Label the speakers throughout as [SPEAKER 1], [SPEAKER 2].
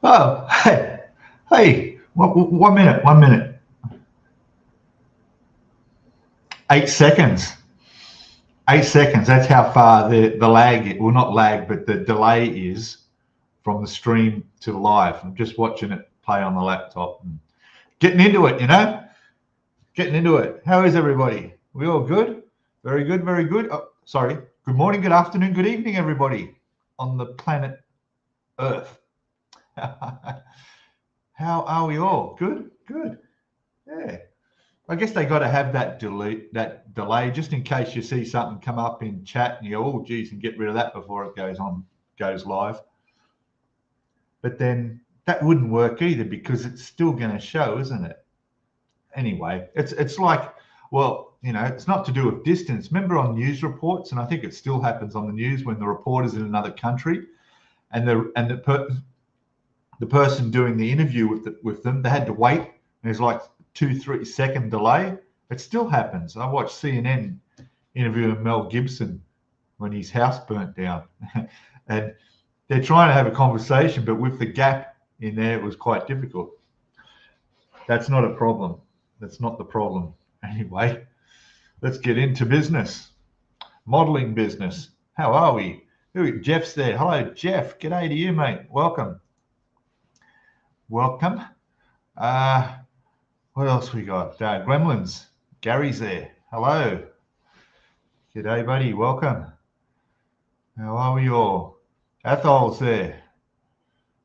[SPEAKER 1] Oh, hey, 1 minute, 1 minute. 8 seconds. 8 seconds. That's how far the lag, well, not lag, but the delay is from the stream to live. I'm just watching it play on the laptop and getting into it, getting into it. How is everybody? We all good? Very good, very good. Oh, sorry. Good morning, good afternoon, good evening, everybody on the planet Earth. How are we all? Good, good. Yeah. I guess they got to have that delay just in case you see something come up in chat and you go, oh, geez, and get rid of that before it goes live. But then that wouldn't work either because it's still going to show, isn't it? Anyway, it's like, well, it's not to do with distance. Remember on news reports, and I think it still happens on the news when the reporter's in another country, and the person doing the interview with them, they had to wait. There's like 2-3 second delay. It still happens. I watched CNN interviewing Mel Gibson when his house burnt down, and they're trying to have a conversation, but with the gap in there, it was quite difficult. That's not a problem. That's not the problem. Anyway, let's get into business. Modeling business. How are we? Jeff's there. Hello, Jeff. G'day to you, mate. Welcome. Welcome. What else we got? Gremlins. Gary's there. Hello. G'day, buddy. Welcome. How are we all? Athol's there.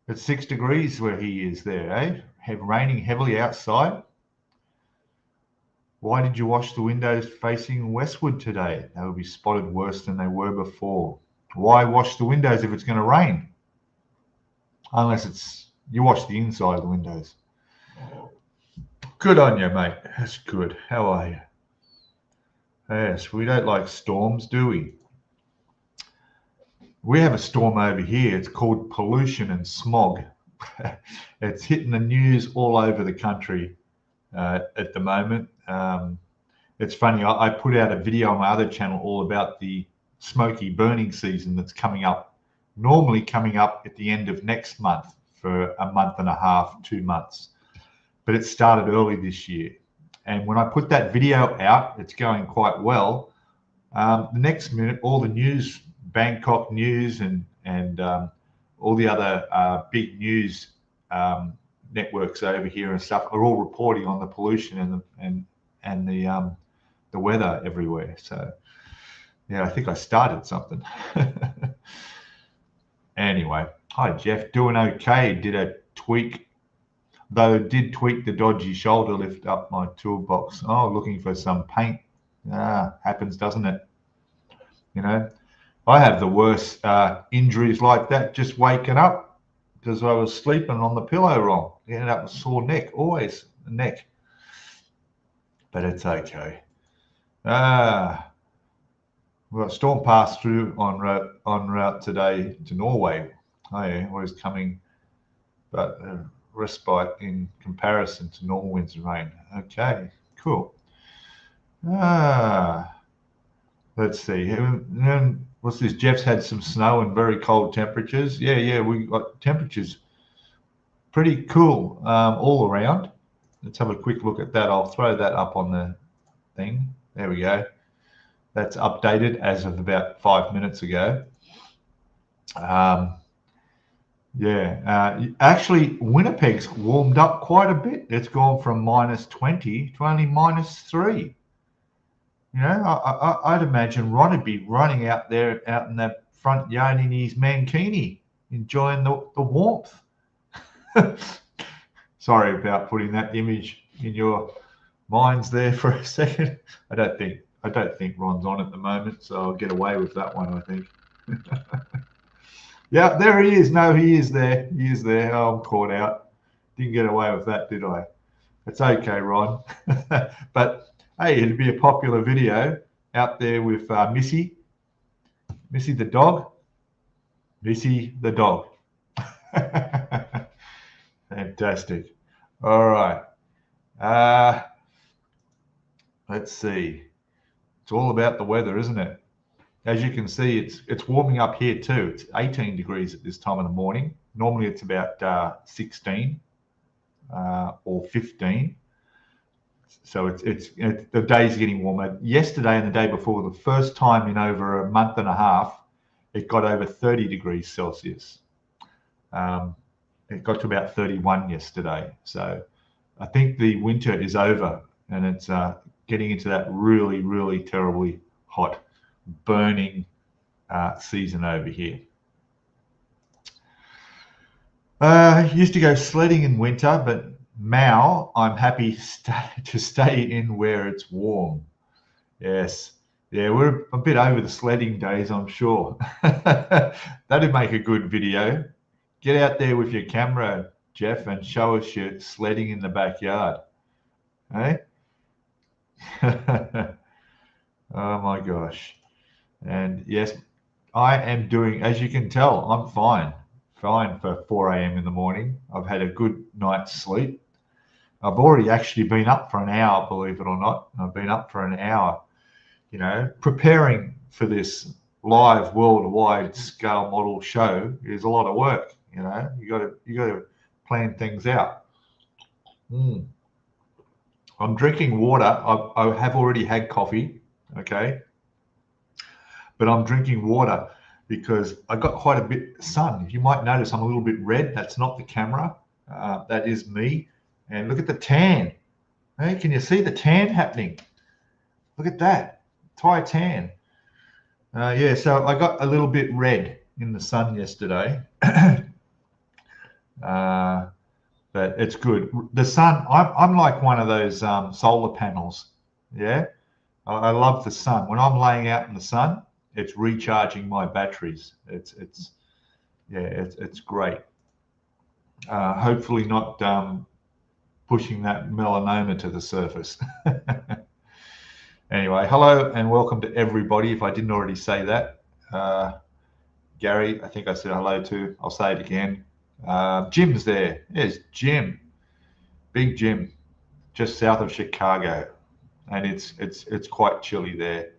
[SPEAKER 1] It's 6 degrees where he is there, eh? Raining heavily outside. Why did you wash the windows facing westward today? They will be spotted worse than they were before. Why wash the windows if it's going to rain? Unless you wash the inside of the windows. Good on you, mate. That's good. How are you? Yes, we don't like storms, do we? We have a storm over here. It's called pollution and smog. It's hitting the news all over the country at the moment. It's funny. I put out a video on my other channel all about the smoky burning season that's coming up. Normally coming up at the end of next month for a month and a half, 2 months. But it started early this year. And when I put that video out, it's going quite well. The next minute, all the news, Bangkok news and all the other big news networks over here and stuff are all reporting on the pollution and the weather everywhere. So yeah, I think I started something. Anyway, hi Jeff, doing okay. Did a tweak. Though did tweak the dodgy shoulder lift up my toolbox. Oh, looking for some paint. Happens, doesn't it? I have the worst injuries like that just waking up because I was sleeping on the pillow wrong. I ended up with a sore neck, always a neck. But it's okay. Well, a storm passed through en route today to Norway. Oh yeah, was coming, but respite in comparison to normal winds and rain. Okay, cool. Let's see. What's this? Jeff's had some snow and very cold temperatures. Yeah, we got temperatures pretty cool all around. Let's have a quick look at that. I'll throw that up on the thing. There we go. That's updated as of about 5 minutes ago. Actually, Winnipeg's warmed up quite a bit. It's gone from -20 to only -3. I'd imagine Ron would be running out there, out in that front yard in his mankini, enjoying the warmth. Sorry about putting that image in your minds there for a second. I don't think Ron's on at the moment, so I'll get away with that one, I think. Yeah, there he is. No, he is there. He is there. Oh, I'm caught out. Didn't get away with that, did I? It's okay, Ron. But hey, it'd be a popular video out there with Missy the dog. Missy the dog. Fantastic. All right. Let's see. It's all about the weather, isn't it? as you can see, it's warming up here too. It's 18 degrees at this time of the morning. Normally it's about 16 or 15. So the day's getting warmer. Yesterday and the day before, the first time in over a month and a half, it got over 30 degrees Celsius. It got to about 31 yesterday. So I think the winter is over, and it's getting into that really, really terribly hot, burning season over here. Used to go sledding in winter, but now I'm happy to stay in where it's warm. Yes. Yeah, we're a bit over the sledding days, I'm sure. That'd make a good video. Get out there with your camera, Jeff, and show us your sledding in the backyard. Hey? Oh my gosh. And yes, I am doing, as you can tell, I'm fine for 4 a.m. in the morning. I've had a good night's sleep. I've already actually been up for an hour, believe it or not. I've been up for an hour, you know, preparing for this live worldwide scale model show is a lot of work. You know, you got to plan things out. I'm drinking water. I have already had coffee, okay, but I'm drinking water because I got quite a bit of sun. You might notice I'm a little bit red. That's not the camera. That is me. And look at the tan. Hey, can you see the tan happening? Look at that. Thai tan. Yeah, so I got a little bit red in the sun yesterday. But it's good. The sun, I'm like one of those solar panels. Yeah, I love the sun. When I'm laying out in the sun, it's recharging my batteries. It's great. Hopefully not pushing that melanoma to the surface. Anyway, hello and welcome to everybody. If I didn't already say that, Gary, I think I said hello to. I'll say it again. Jim's there. There's Jim, big Jim, just south of Chicago, and it's quite chilly there.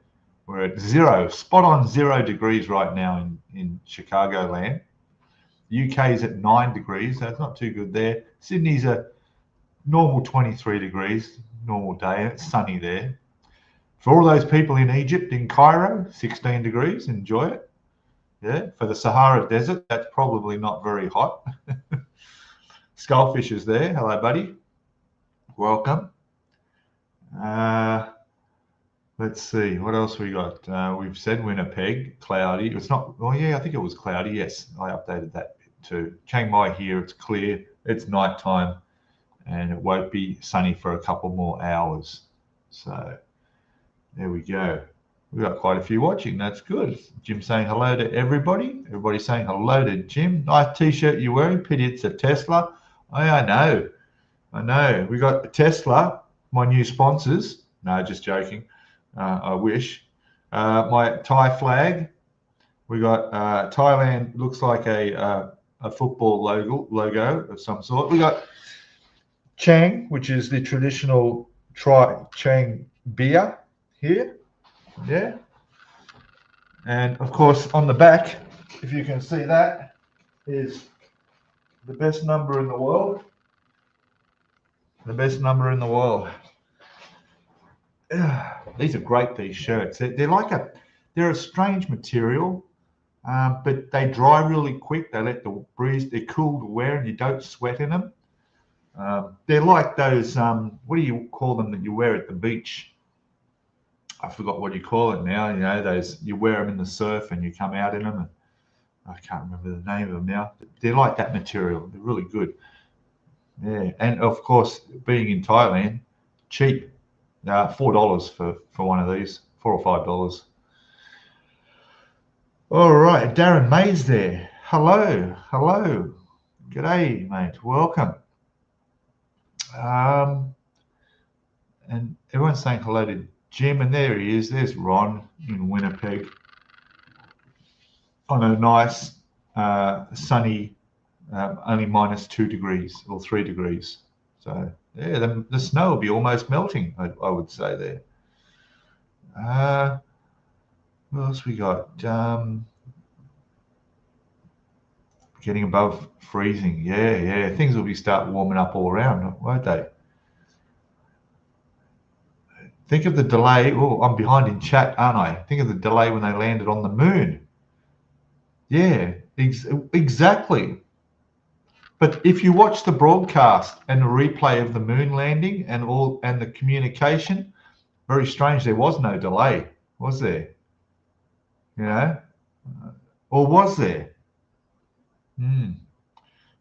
[SPEAKER 1] We're at spot on 0 degrees right now in Chicagoland. UK is at 9 degrees. That's not too good there. Sydney's a normal 23 degrees, normal day. It's sunny there. For all those people in Egypt, in Cairo, 16 degrees. Enjoy it. Yeah, for the Sahara Desert, that's probably not very hot. Skullfish is there. Hello, buddy. Welcome. Let's see, what else we got? We've said Winnipeg, cloudy. It's not, oh yeah, I think it was cloudy. Yes, I updated that too. Chiang Mai here, it's clear. It's nighttime and it won't be sunny for a couple more hours. So there we go. We've got quite a few watching. That's good. Jim saying hello to everybody. Everybody saying hello to Jim. Nice t-shirt you're wearing. Pity it's a Tesla. Oh, I know. We got Tesla, my new sponsors. No, just joking. I wish. My Thai flag. We got Thailand. Looks like a football logo of some sort. We got Chang, which is the traditional Chang beer here. Yeah, and of course on the back, if you can see that, is the best number in the world. The best number in the world. These are great, these shirts. They're a strange material, but they dry really quick. They let the breeze. They're cool to wear, and you don't sweat in them. They're like those. What do you call them that you wear at the beach? I forgot what you call it now. You know, those, you wear them in the surf and you come out in them. And I can't remember the name of them now. They're like that material. They're really good. Yeah, and of course, being in Thailand, cheap. $4 for one of these, $4 or $5. All right, Darren May's there. Hello. G'day, mate. Welcome. And everyone's saying hello to Jim, and there he is. There's Ron in Winnipeg on a nice sunny, only -2 degrees or 3 degrees. So yeah, the snow will be almost melting, I would say there. what else we got? Getting above freezing. Yeah. Things will be start warming up all around, won't they? Think of the delay. Oh, I'm behind in chat, aren't I? Think of the delay when they landed on the moon. Yeah, exactly. But if you watch the broadcast and the replay of the moon landing and the communication, very strange. There was no delay, was there? You know, or was there? Hmm.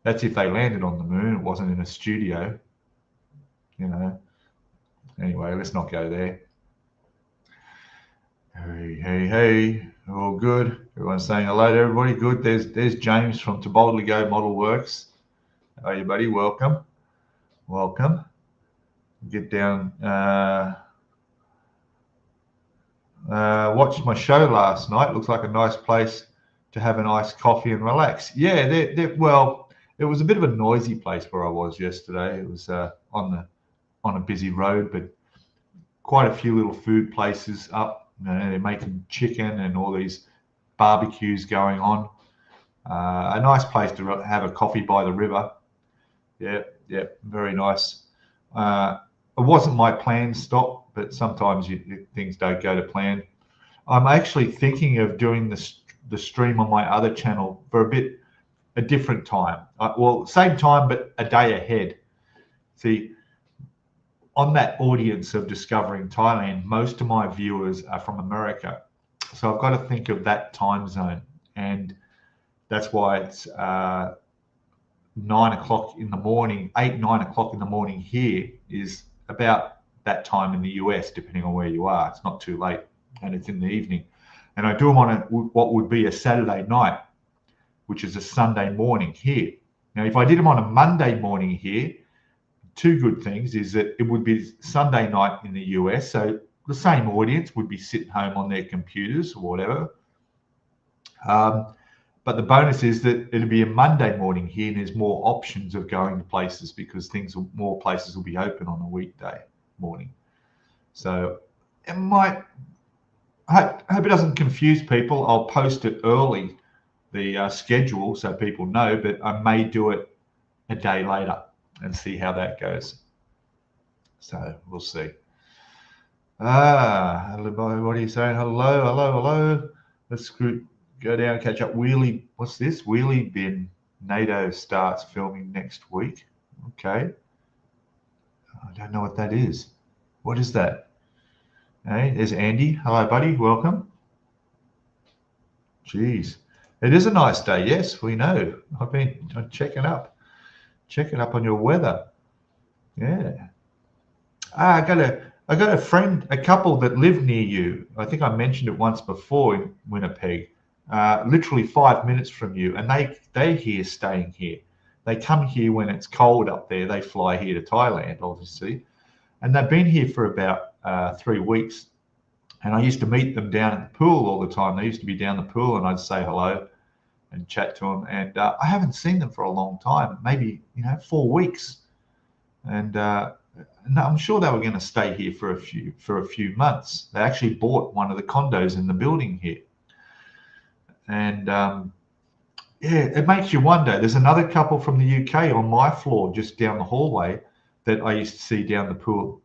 [SPEAKER 1] That's if they landed on the moon. It wasn't in a studio. You know. Anyway, let's not go there. Hey. All good. Everyone's saying hello to everybody. Good. There's James from To Boldly Go Model Works. How are you, buddy? Welcome. Get down. Watched my show last night. Looks like a nice place to have an iced coffee and relax. Yeah, well, it was a bit of a noisy place where I was yesterday. It was on a busy road, but quite a few little food places up. You know, they're making chicken and all these barbecues going on. A nice place to have a coffee by the river. Yeah, very nice. It wasn't my planned stop, but sometimes things don't go to plan. I'm actually thinking of doing the stream on my other channel for a different time. Well, same time, but a day ahead. See, on that audience of discovering Thailand, most of my viewers are from America. So I've got to think of that time zone. And that's why it's 9 o'clock in the morning, 9 o'clock in the morning here is about that time in the US, depending on where you are. It's not too late and it's in the evening. And I do them on what would be a Saturday night, which is a Sunday morning here. Now, if I did them on a Monday morning here, two good things is that it would be Sunday night in the US. So the same audience would be sitting home on their computers or whatever. But the bonus is that it'll be a Monday morning here, and there's more options of going to places because more places will be open on a weekday morning. So it might. I hope it doesn't confuse people. I'll post it early, the schedule, so people know. But I may do it a day later and see how that goes. So we'll see. What are you saying? Hello. Let's go down, catch up. Wheelie, what's this? Wheelie Bin. NATO starts filming next week. Okay. I don't know what that is. What is that? Hey, there's Andy. Hello, buddy. Welcome. Jeez. It is a nice day. Yes, we know. I've been checking up on your weather. Yeah. I got a friend, a couple that live near you. I think I mentioned it once before in Winnipeg. Literally 5 minutes from you, and they're here, staying here. They come here when it's cold up there. They fly here to Thailand, obviously, and they've been here for about 3 weeks. And I used to meet them down at the pool all the time. They used to be down the pool, and I'd say hello and chat to them. And I haven't seen them for a long time, maybe 4 weeks. And I'm sure they were going to stay here for a few months. They actually bought one of the condos in the building here. And it makes you wonder. There's another couple from the UK on my floor just down the hallway that I used to see down the pool,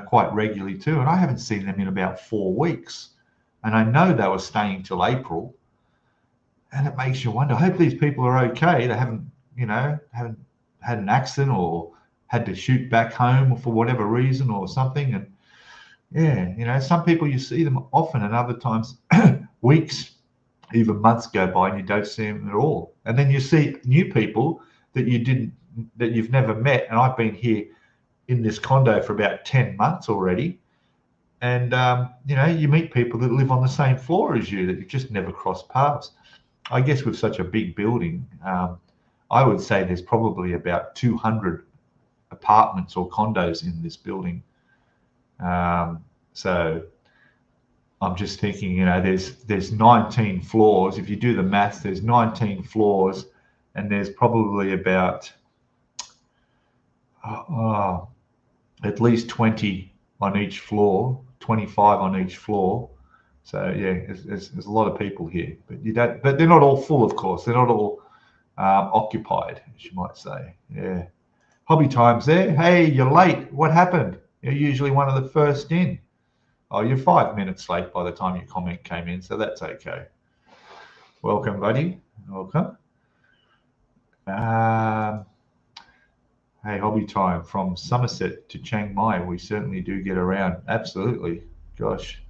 [SPEAKER 1] quite regularly too. And I haven't seen them in about 4 weeks. And I know they were staying till April. And it makes you wonder. I hope these people are okay. They haven't had an accident or had to shoot back home for whatever reason or something. And yeah, some people you see them often, and other times weeks, even months go by and you don't see them at all. And then you see new people that you've never met. And I've been here in this condo for about 10 months already. And, you meet people that live on the same floor as you that you just never crossed paths. I guess with such a big building, I would say there's probably about 200 apartments or condos in this building. So I'm just thinking, there's 19 floors. If you do the maths, there's 19 floors, and there's probably about at least 20 on each floor, 25 on each floor. So yeah, there's a lot of people here, but you don't. But they're not all full, of course. They're not all occupied, as you might say. Yeah. Hobby Time's there. Hey, you're late. What happened? You're usually one of the first in. Oh, you're 5 minutes late by the time your comment came in, so that's okay. Welcome, buddy. Welcome. Hey, Hobby Time, from Somerset to Chiang Mai. We certainly do get around. Absolutely. Gosh.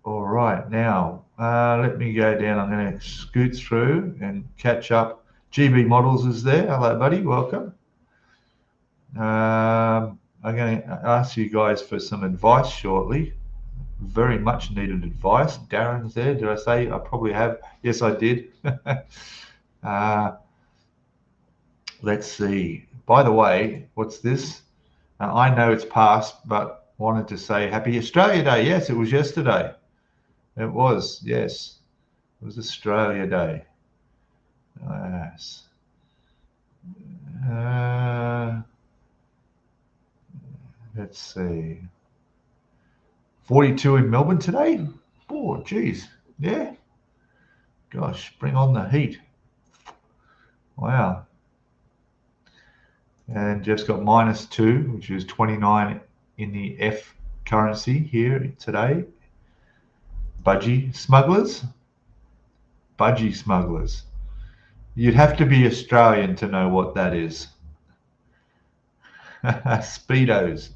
[SPEAKER 1] All right, now let me go down. I'm going to scoot through and catch up. GB Models is there. Hello, buddy. Welcome. I'm going to ask you guys for some advice shortly. Very much needed advice. Darren's there. Did I say I probably have? Yes, I did. Let's see. By the way, what's this? I know it's past, but wanted to say Happy Australia Day. Yes, it was yesterday. It was, yes. It was Australia Day. Yes. Let's see. 42 in Melbourne today? Oh, geez. Yeah. Gosh, bring on the heat. Wow. And Jeff's got -2, which is 29 in the F currency here today. Budgie smugglers? Budgie smugglers. You'd have to be Australian to know what that is. Speedos.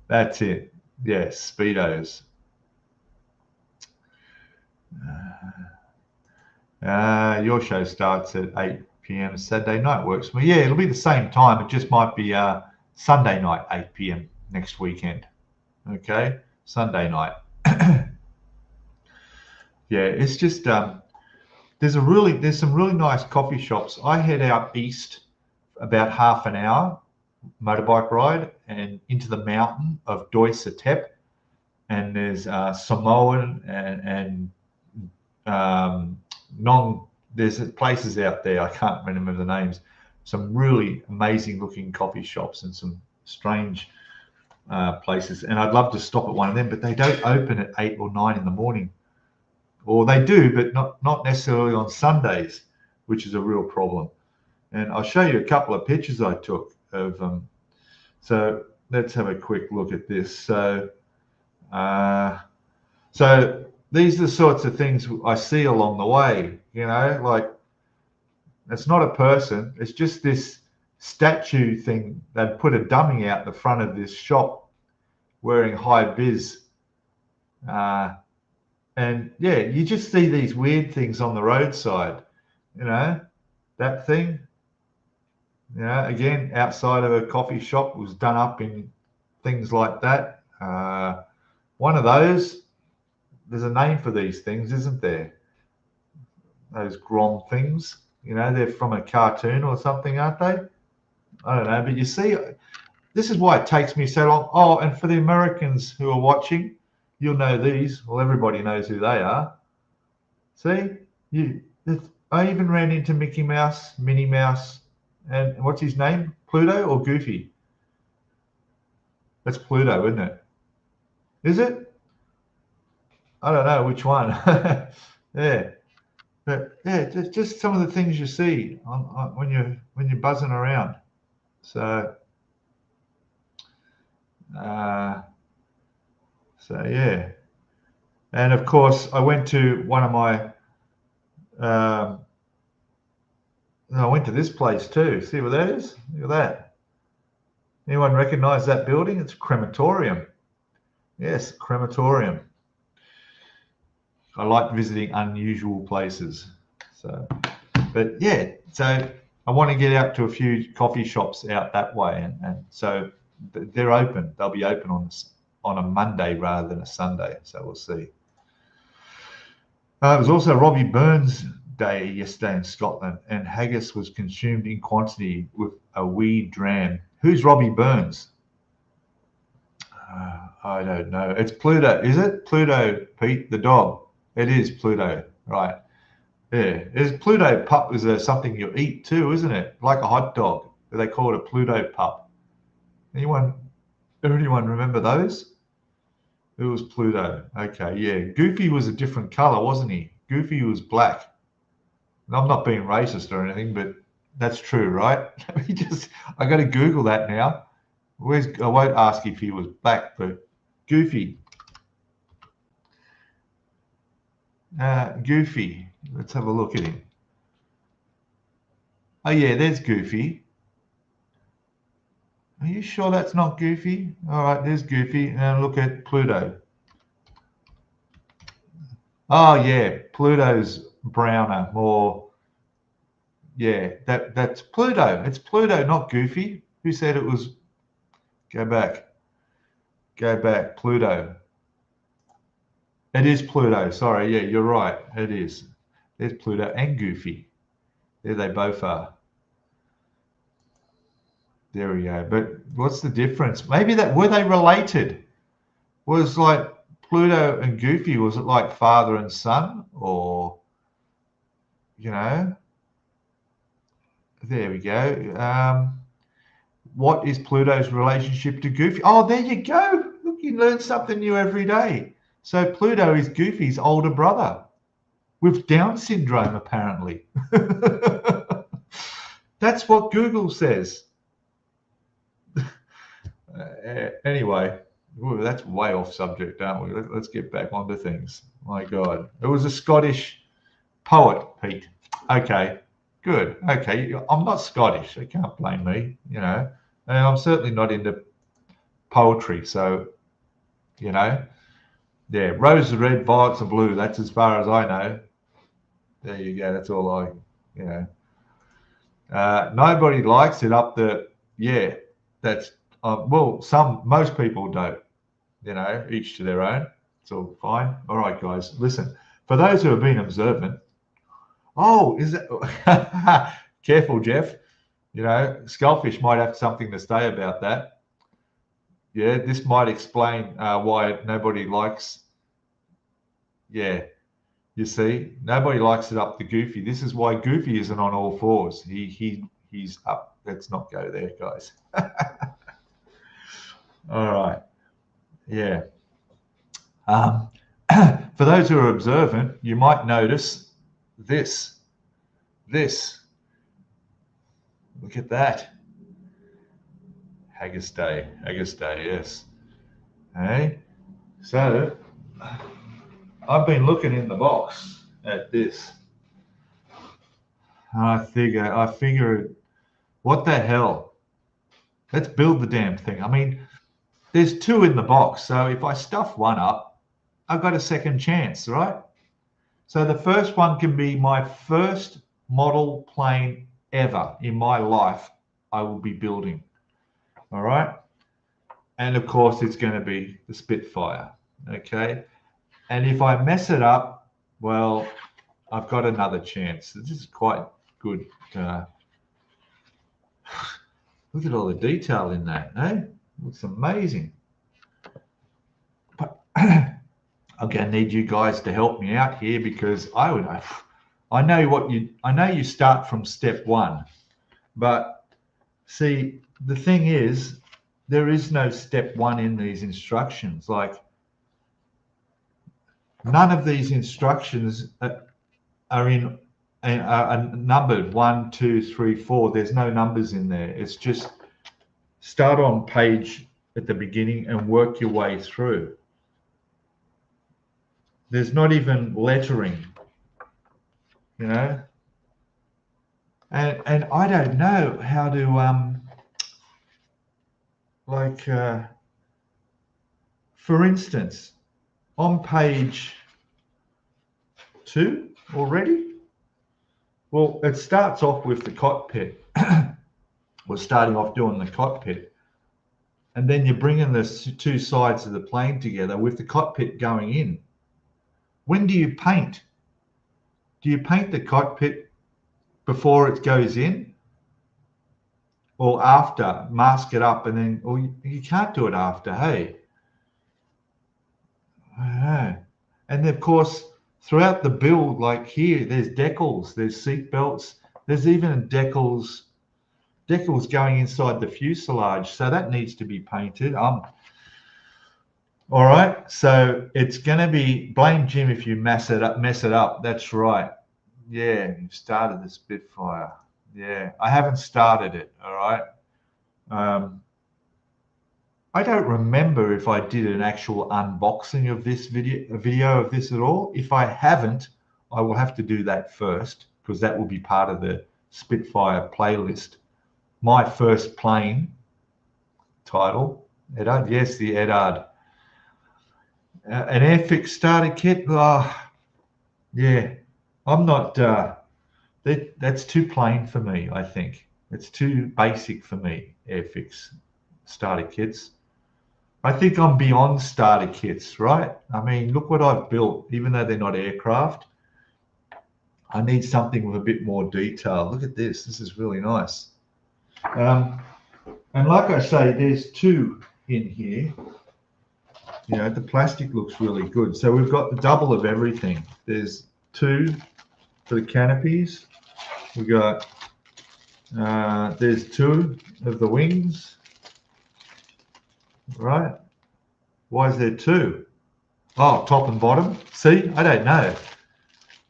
[SPEAKER 1] That's it. Yes, Speedos. Your show starts at 8 p.m. Saturday night. Works for me. Yeah, it'll be the same time. It just might be Sunday night, 8 p.m. next weekend. Okay, Sunday night. Yeah, it's just there's some really nice coffee shops. I head out east about half an hour motorbike ride and into the mountain of Doi Satep, and there's Samoan and there's places out there, I can't remember the names, some really amazing looking coffee shops and some strange places, and I'd love to stop at one of them, but they don't open at 8 or 9 in the morning. Or they do, but not necessarily on Sundays, which is a real problem. And I'll show you a couple of pictures I took of them. So let's have a quick look at this. So these are the sorts of things I see along the way, you know, like it's not a person, it's just this statue thing. They'd put a dummy out the front of this shop wearing high vis. And yeah, you just see these weird things on the roadside, you know, that thing, you know, again, outside of a coffee shop, was done up in things like that. One of those, there's a name for these things, isn't there? Those Grom things, you know, they're from a cartoon or something, aren't they? I don't know, but you see, this is why it takes me so long. Oh, and for the Americans who are watching, you'll know these. Well, everybody knows who they are. See, I even ran into Mickey Mouse, Minnie Mouse, and what's his name? Pluto or Goofy? That's Pluto, isn't it? Is it? I don't know which one. Yeah, but yeah, just some of the things you see when you're buzzing around. So. So yeah, and of course I went to one of my. I went to this place too. See what that is? Look at that. Anyone recognize that building? It's a crematorium. Yes, crematorium. I like visiting unusual places. So, but yeah, so I want to get out to a few coffee shops out that way, and so they're open. They'll be open on a Monday rather than a Sunday. So we'll see. It was also Robbie Burns Day yesterday in Scotland, and haggis was consumed in quantity with a wee dram. Who's Robbie Burns? I don't know. It's Pluto. Is it Pluto, Pete, the dog? It is Pluto, right? Yeah. Is Pluto pup is something you eat too, isn't it? Like a hot dog. They call it a Pluto pup. Anyone remember those? It was Pluto. Okay, yeah. Goofy was a different color, wasn't he? Goofy was black. And I'm not being racist or anything, but that's true, right? Let me just, I got to Google that now. I won't ask if he was black, but Goofy. Goofy. Let's have a look at him. Oh, yeah, there's Goofy. Are you sure that's not Goofy? All right, there's Goofy. Now look at Pluto. Oh, yeah, Pluto's browner, more. Yeah, that's Pluto. It's Pluto, not Goofy. Who said it was? Go back. Go back. Pluto. It is Pluto. Sorry. Yeah, you're right. It is. There's Pluto and Goofy. There they both are. There we go. But what's the difference? Maybe that were they related? Was like Pluto and Goofy, was it like father and son? Or, you know, there we go. What is Pluto's relationship to Goofy? Oh, there you go. Look, you learn something new every day. So Pluto is Goofy's older brother with Down syndrome, apparently. That's what Google says. Anyway, that's way off subject, aren't we? Let's get back onto things. My God. It was a Scottish poet, Pete. Okay, good. Okay, I'm not Scottish. They can't blame me, you know. And I'm certainly not into poetry. So, you know, yeah, roses are red, violets are blue. That's as far as I know. There you go. That's all I, you know. Nobody likes it up the, yeah, that's, well, most people don't, you know, each to their own. It's all fine. All right, guys, listen, for those who have been observant, oh, is it, careful, Jeff, you know, Skullfish might have something to say about that. Yeah, this might explain why nobody likes, yeah, you see, nobody likes it up the Goofy. This is why Goofy isn't on all fours. He's up. Let's not go there, guys. All right. Yeah. For those who are observant, you might notice this. Look at that. Haggis Day, yes. Hey, so I've been looking in the box at this. I figure, what the hell? Let's build the damn thing. I mean, there's two in the box, so if I stuff one up, I've got a second chance, right? So the first one can be my first model plane ever in my life I will be building. All right. And of course, it's going to be the Spitfire. Okay. And if I mess it up, well, I've got another chance. This is quite good. Look at all the detail in that, eh? Looks amazing. But I'm going to need you guys to help me out here, because I know you start from step one, but see, the thing is, there is no step one in these instructions. Like, none of these instructions are numbered 1, 2, 3, 4. There's no numbers in there. It's just start on page at the beginning and work your way through. There's not even lettering, you know. And I don't know how to for instance, on page 2 already, well, it starts off with the cockpit. We're starting off doing the cockpit, and then you're bringing the two sides of the plane together with the cockpit going in. When do you paint? Do you paint the cockpit before it goes in, or after? Mask it up and then, or you can't do it after, hey? I don't know. And of course, throughout the build, like here, there's decals, there's seat belts, there's even decals going inside the fuselage, so that needs to be painted. All right, so it's going to be blame Jim if you mess it up. That's right. Yeah, you started the Spitfire. Yeah, I haven't started it. All right. I don't remember if I did an actual unboxing of this video of this at all. If I haven't, I will have to do that first because that will be part of the Spitfire playlist. My first plane title, Eddard. Yes, the Eddard. An Airfix starter kit. Yeah, I'm not. That's too plain for me. I think it's too basic for me. Airfix starter kits. I think I'm beyond starter kits, right? I mean, look what I've built. Even though they're not aircraft, I need something with a bit more detail. Look at this. This is really nice. And like I say, there's two in here. You know, the plastic looks really good. So we've got the double of everything. There's two for the canopies. We got, there's two of the wings. Right? Why is there two? Oh, top and bottom. See, I don't know.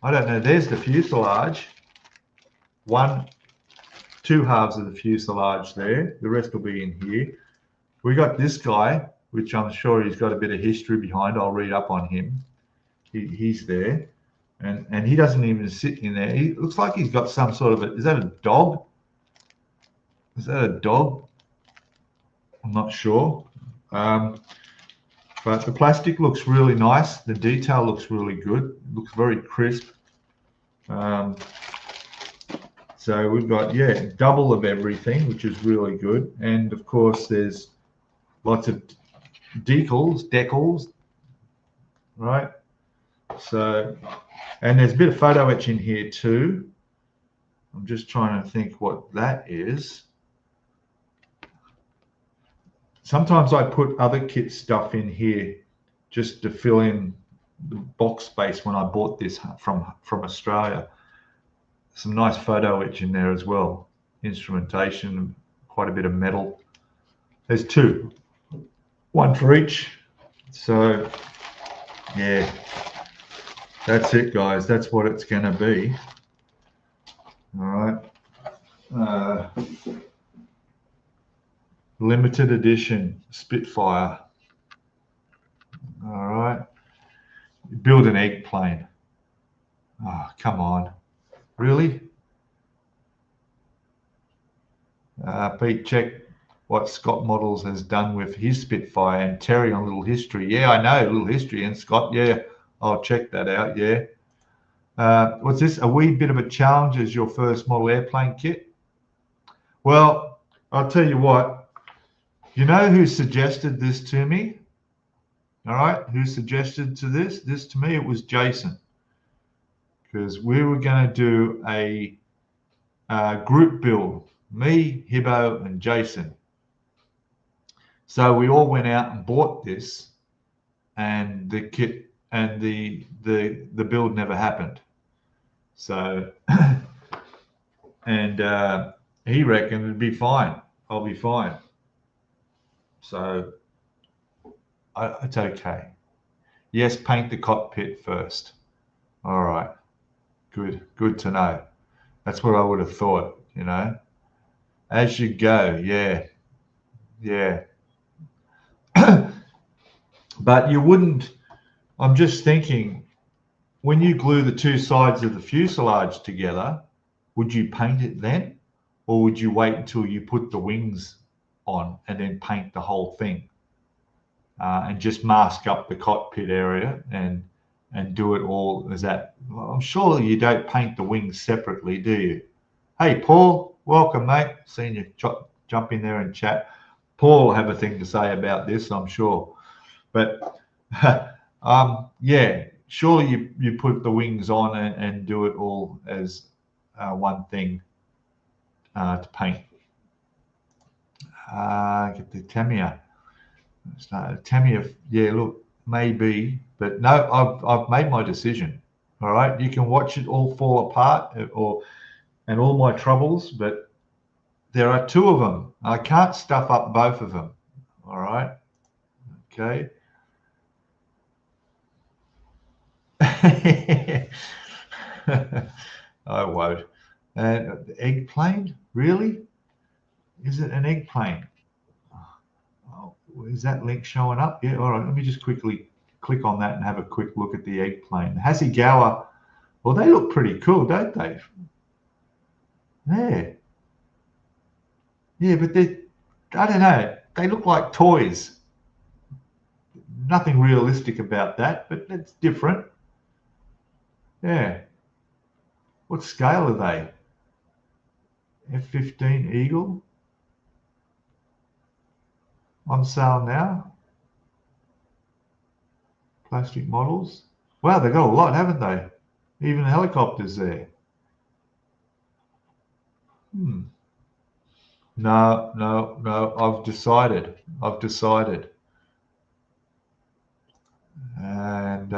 [SPEAKER 1] I don't know. There's the fuselage. Two halves of the fuselage there. The rest will be in here. We got this guy, which I'm sure he's got a bit of history behind. I'll read up on him. He's there. And he doesn't even sit in there. He looks like he's got some sort of is that a dog? Is that a dog? I'm not sure. But the plastic looks really nice. The detail looks really good. It looks very crisp. So we've got, yeah, double of everything, which is really good. And of course, there's lots of decals, right? So, and there's a bit of photo etch in here too. I'm just trying to think what that is. Sometimes I put other kit stuff in here just to fill in the box space when I bought this from Australia. Some nice photo etch in there as well. Instrumentation, quite a bit of metal. There's two, one for each. So, yeah, that's it, guys. That's what it's going to be. All right. Limited edition Spitfire. All right. Build an egg plane. Oh, come on. Really? Pete, check what Scott Models has done with his Spitfire, and Terry on Little History. Yeah, I know, Little History, and Scott, yeah, I'll check that out, yeah. What's this? A wee bit of a challenge as your first model airplane kit? Well, I'll tell you what, you know who suggested this to me? All right, who suggested this to me? It was Jason, because we were going to do a group build, me, Hibbo, and Jason. So we all went out and bought this, and the kit and the build never happened. So, and he reckoned it'd be fine. I'll be fine. So it's okay. Yes, paint the cockpit first. All right. Good to know. That's what I would have thought, you know. As you go, yeah. But you wouldn't, I'm just thinking, when you glue the two sides of the fuselage together, would you paint it then? Or would you wait until you put the wings on and then paint the whole thing? And just mask up the cockpit area and do it all as that? Well, I'm sure you don't paint the wings separately, do you? Hey, Paul, welcome, mate. Seen you jump in there and chat. Paul will have a thing to say about this, I'm sure. But yeah, surely you put the wings on and do it all as one thing to paint. Get the Tamiya. Tamiya, yeah, look, maybe, but no, I've made my decision. All right, you can watch it all fall apart and all my troubles, but there are two of them. I can't stuff up both of them. All right, okay. I won't. And egg plane? Really? Is it an egg plane? Oh, is that link showing up? Yeah, all right. Let me just quickly click on that and have a quick look at the egg plane. Hasegawa, well, they look pretty cool, don't they? Yeah. Yeah, but I don't know. They look like toys. Nothing realistic about that, but it's different. Yeah. What scale are they? F-15 Eagle? On sale now? Plastic models? Wow, they got a lot, haven't they? Even helicopters there. No, no, no. I've decided. And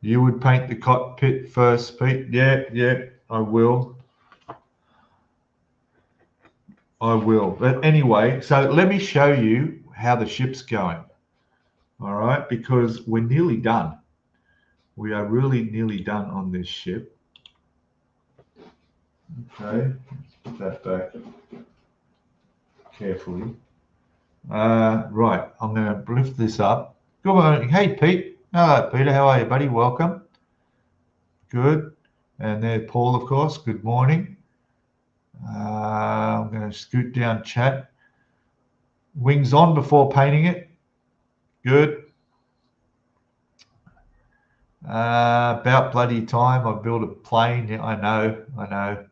[SPEAKER 1] you would paint the cockpit first, Pete? Yeah, yeah, I will. But anyway, so let me show you how the ship's going. All right, because we're nearly done. We are really nearly done on this ship. Okay, let's put that back carefully. Right, I'm going to lift this up. Good morning. Hey, Pete. Hello, Peter. How are you, buddy? Welcome. Good. And there's Paul, of course. Good morning. I'm going to scoot down chat. Wings on before painting it. Good. About bloody time. I built a plane. Yeah, I know.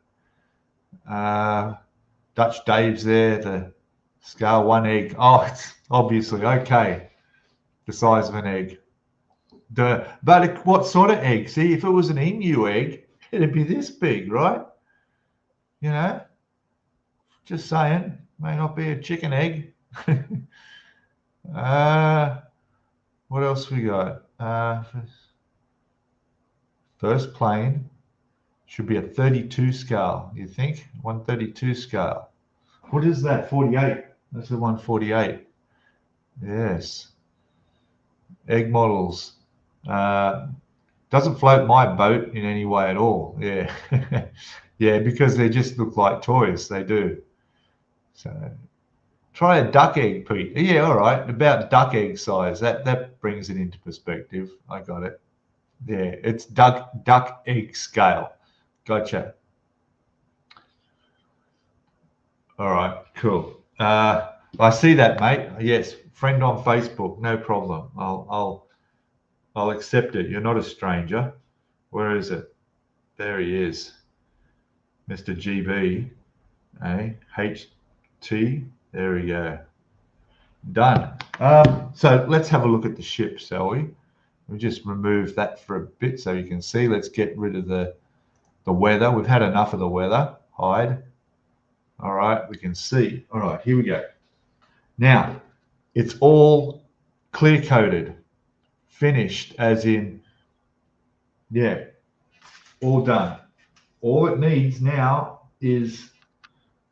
[SPEAKER 1] Dutch Dave's there. The scale 1 egg. Oh, it's obviously okay. The size of an egg. But what sort of egg? See, if it was an emu egg, it'd be this big, right? You know, just saying. May not be a chicken egg. What else we got? First plane should be a 32 scale, you think? 132 scale. What is that? 48. That's the 148. Yes. Egg models. Doesn't float my boat in any way at all. Yeah. Yeah, because they just look like toys. They do. So try a duck egg, Pete. Yeah, all right. About duck egg size. That brings it into perspective. I got it. Yeah, it's duck egg scale. Gotcha. All right, cool. I see that, mate. Yes, friend on Facebook. No problem. I'll accept it. You're not a stranger. Where is it? There he is, Mr. GB. HT. There we go. Done. So let's have a look at the ship, shall we? We'll just remove that for a bit so you can see. Let's get rid of the weather. We've had enough of the weather. Hide. All right, we can see. All right, here we go. Now, it's all clear coated, finished, as in, yeah, all done. All it needs now is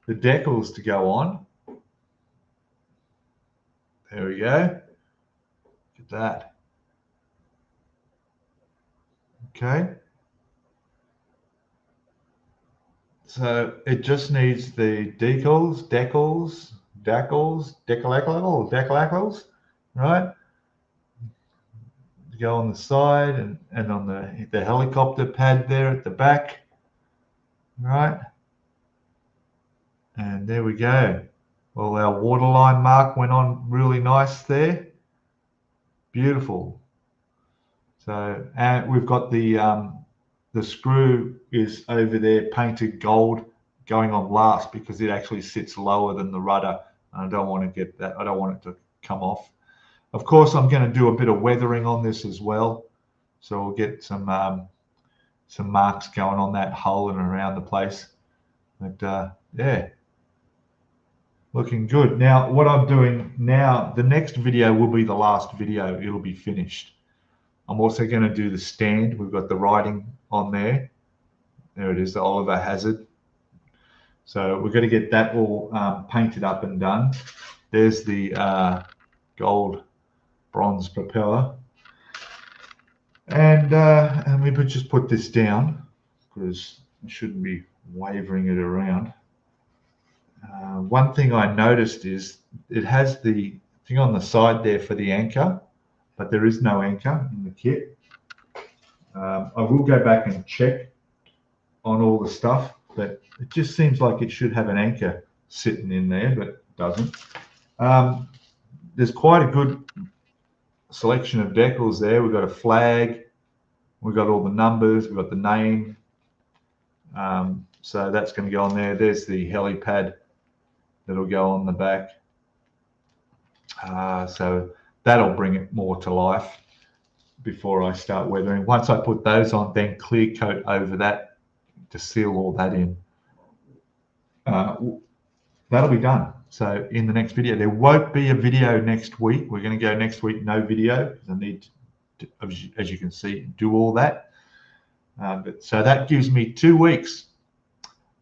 [SPEAKER 1] the decals to go on. There we go. Look at that. Okay. So it just needs the decals, right? To go on the side and on the helicopter pad there at the back, right? And there we go. Well, our waterline mark went on really nice there. Beautiful. So, and we've got the screw is over there painted gold going on last because it actually sits lower than the rudder. And I don't want to get that. I don't want it to come off. Of course, I'm going to do a bit of weathering on this as well. So we'll get some marks going on that hull and around the place. But yeah, looking good. Now, what I'm doing now, the next video will be the last video. It'll be finished. I'm also going to do the stand. We've got the writing on there. There it is, the Oliver Hazard. So we're going to get that all painted up and done. There's the gold bronze propeller. And we would just put this down because I shouldn't be wavering it around. One thing I noticed is it has the thing on the side there for the anchor, but there is no anchor in the kit. I will go back and check on all the stuff, but it just seems like it should have an anchor sitting in there, but it doesn't. There's quite a good selection of decals there. We've got a flag, we've got all the numbers, we've got the name. So that's going to go on there. There's the helipad that'll go on the back. So that'll bring it more to life before I start weathering. Once I put those on, then clear coat over that to seal all that in. That'll be done. So in the next video, there won't be a video next week. We're going to go next week, no video, because I need to, as you can see, do all that. But so that gives me 2 weeks.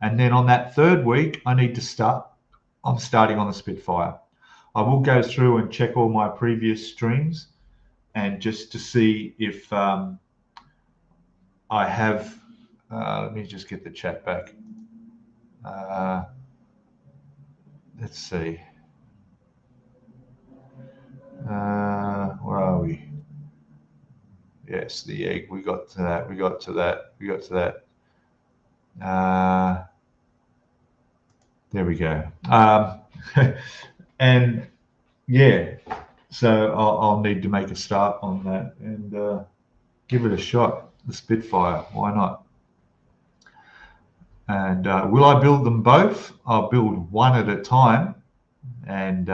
[SPEAKER 1] And then on that 3rd week, I need to start. I'm starting on the Spitfire. I will go through and check all my previous streams and just to see if I have, let me just get the chat back. Let's see. Where are we? Yes, the egg. We got to that. We got to that. We got to that. There we go. And yeah, so I'll need to make a start on that and give it a shot. The Spitfire. Why not? And will I build them both? I'll build one at a time. And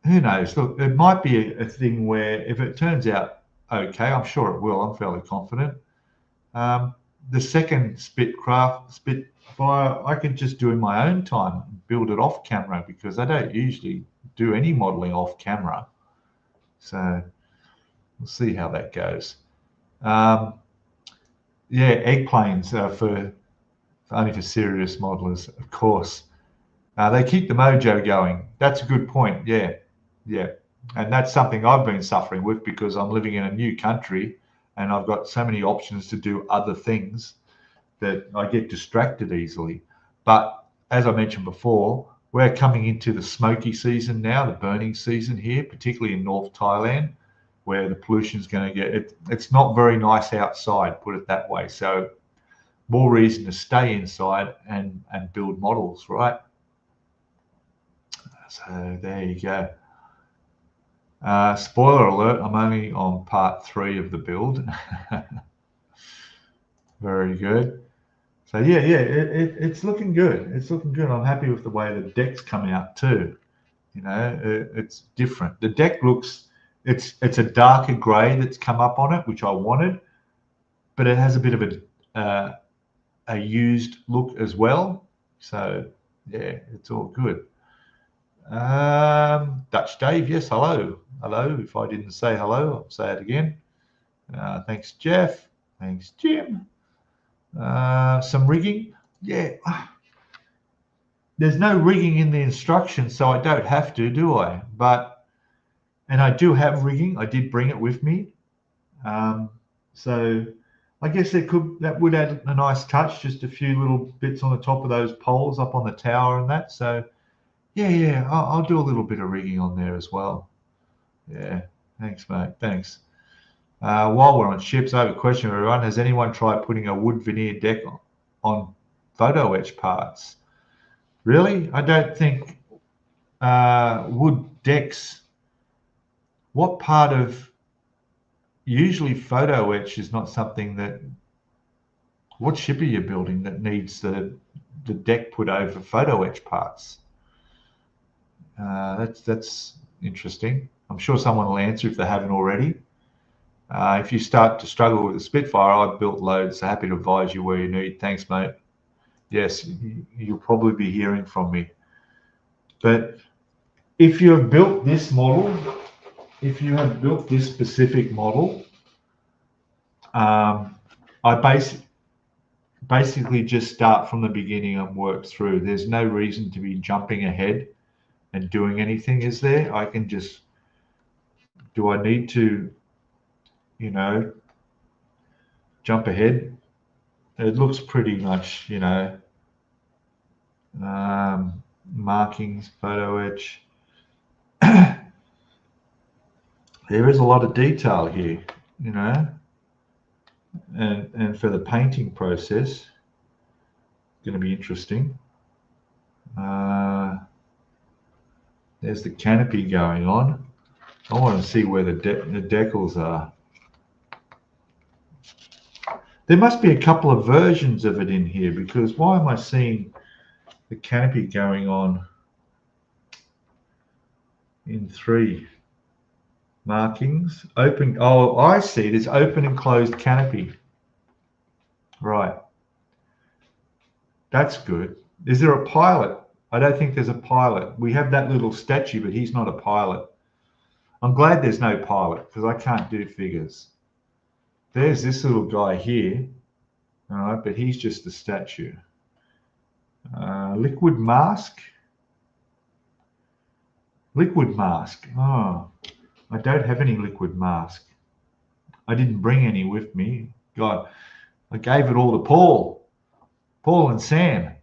[SPEAKER 1] who knows? Look, it might be a thing where if it turns out okay, I'm sure it will. I'm fairly confident. The second Spitfire, I could just do in my own time, build it off camera because I don't usually do any modeling off camera. So we'll see how that goes. Yeah, egg planes for only for serious modelers, of course. They keep the mojo going. That's a good point. Yeah, yeah. And that's something I've been suffering with because I'm living in a new country and I've got so many options to do other things that I get distracted easily. But as I mentioned before, we're coming into the smoky season now, the burning season here, particularly in North Thailand, where the pollution is going to get, it's not very nice outside, put it that way. So more reason to stay inside and build models, right? So there you go. Spoiler alert, I'm only on part 3 of the build. Very good. So yeah, it's looking good. It's looking good. I'm happy with the way the deck's come out too. You know, it's different. The deck looks, it's a darker grey that's come up on it, which I wanted, but it has a bit of a used look as well. So yeah, it's all good. Dutch Dave, yes, hello. Hello. If I didn't say hello, I'll say it again. Thanks, Jeff. Thanks, Jim. Some rigging. Yeah. There's no rigging in the instructions, so I don't have to, do I? And I do have rigging. I did bring it with me. So I guess that would add a nice touch, just a few little bits on the top of those poles up on the tower and that. So yeah, I'll do a little bit of rigging on there as well. Yeah, thanks, mate. Thanks. While we're on ships, I have a question for everyone. Has anyone tried putting a wood veneer deck on photo etch parts? Really? I don't think wood decks, what part of, usually photo etch is not something that, what ship are you building that needs the deck put over photo etch parts? That's interesting. I'm sure someone will answer if they haven't already. If you start to struggle with the Spitfire, I've built loads, so happy to advise you where you need. Thanks, mate. Yes, you'll probably be hearing from me. But if you have built this model, if you have built this specific model, I basically just start from the beginning and work through. There's no reason to be jumping ahead and doing anything, is there? I can just, do I need to you know, jump ahead. It looks pretty much, you know, markings, photo etch. There is a lot of detail here, you know, and for the painting process, it's going to be interesting. There's the canopy going on. I want to see where the decals are. There must be a couple of versions of it in here, because why am I seeing the canopy going on in 3 markings? Open, oh, I see, there's open and closed canopy. Right. That's good. Is there a pilot? I don't think there's a pilot. We have that little statue, but he's not a pilot. I'm glad there's no pilot, because I can't do figures. There's this little guy here, all right, but he's just a statue. Liquid mask. Liquid mask. Oh, I don't have any liquid mask. I didn't bring any with me. God, I gave it all to Paul. Paul and Sam.